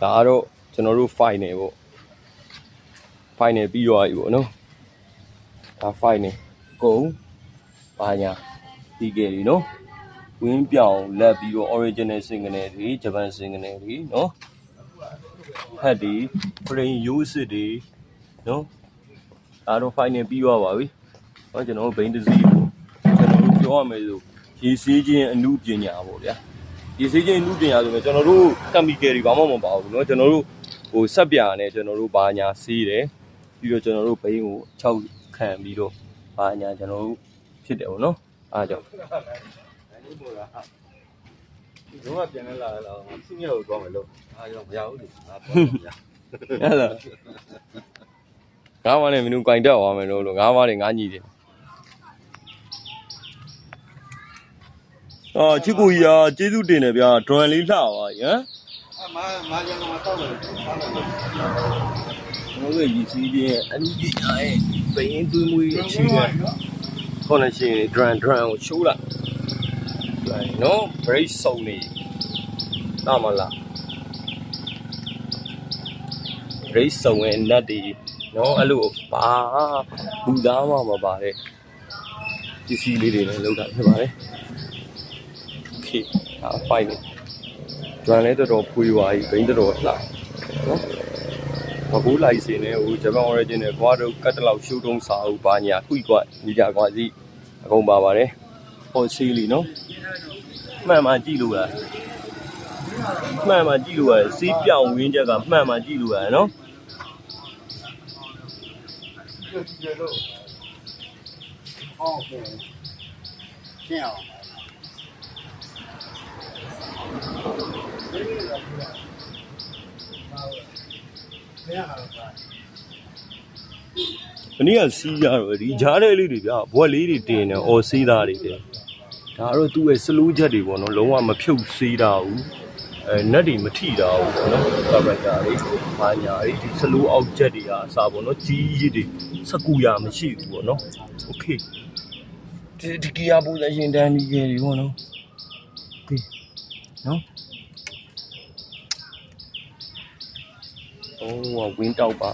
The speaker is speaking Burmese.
ဒါကတော့ကျွန်တော်တို့ final ပေါ့ final ပြီးသွားပြီပေါ့နော်ဒါ final ကုန်ဘာညာပြီးခဲ့ပြီနော်ဝင်းပြောင်လက်ပြီးတော့ original single တွေဂျပန် single တွေနော်ဟက်ဒီပရင်ယူစစ်တွေနော်ဒါတော့ final ပြီးသွားပါပြီเนาะကျွန်တော်တို့ဘိန်းတစ်စီးကိုကျွန်တော်တို့ပြောရမယ်ဆိုရေစေးခြင်းအမှုပညာပေါ့ဗျာရေစေးခြင်းအမှုပညာဆိုရင်ကျွန်တော်တို့ chemical တွေဘာမှမပါဘူးเนาะကျွန်တော်တို့ဟိုစက်ပြာနဲ့ကျွန်တော်တို့ဘာညာစေးတယ်ပြီးတော့ကျွန်တော်တို့ဘိန်းကို6ခံပြီးတော့ဘာညာကျွန်တော်တို့ဖြစ်တယ်ပေါ့เนาะအားကြောင့်လုံးဝပြန်လာလာစီးမြောက်ကိုသွားမယ်လို့အားကြောင့်မရဘူးလေငါပေါ့ဗျာဟဲ့လားငါးပါးနဲ့မင်းတို့ကြိုင်တက်သွားမယ်လို့ငါးပါးတွေငါးညီတယ်အာချစ်ကိုကြီးကျေးဇူးတင်တယ်ဗျာဒရွန်လေးလှပါဟမ်မာကျန်မှာတောက်တယ်စားတယ်လို့ကျွန်တော်တို့ရည်စည်းခြင်းအနည်းကြီးရဲ့ဘိန်းသွေးမွေးအချင်းရဲ့ connection ဒရန်ကိုရှိုးလိုက်နော် break စုံနေနားမလား break စုံရဲ့ net တွေနော်အဲ့လိုပါဘူသားမှမပါတဲ့ပစ္စည်းလေးတွေလည်းလောက်တာဖြစ်ပါတယ် okay ဒါ fine နေဒရန်လည်းတော်တော်ဖွေးသွားပြီဘိန်းတော်တော်လှနော်မကူလိုက်စင်နဲ့ဟိုဂျပန် origin နဲ့ကွာတော့ကတ်တလောက်ရှိုးတုံးစာအုပ်ပါညာခွိကွက်ညီကြကွာစီအကုန်ပါပါတယ်ဟောစီးလီနော်မှန်မှကြည့်လို့လားမှန်မှကြည့်လို့ရတယ်စီးပြောင်ဝင်းချက်ကမှန်မှကြည့်လို့ရတယ်နော်ဟုတ်ကဲ့ရှင်းအောင်မနေ့ကစီးကြတော့ဒီဂျားတဲ့လေးတွေဗျဘွက်လေးတွေတင်တယ်အော်စီးသားတွေတဲ့ဒါတော့သူ့ရဲ့စလူးချက်တွေပေါ့နော်လုံးဝမဖြုတ်စေးတာဘူးနက်တွေမထိတာဘူးပေါ့နော်ကာဗရာတွေဘာညာတွေဒီစလူးအောက်ချက်တွေကအစားပေါ့နော်ကြီးကြီးတွေစကူရမရှိဘူးပေါ့နော်โอเคဒီကီယာပုံစံရှင်တန်းကြီးတွေပေါ့နော်ဒီနော်ဟိုဝင်းတောက်ပါ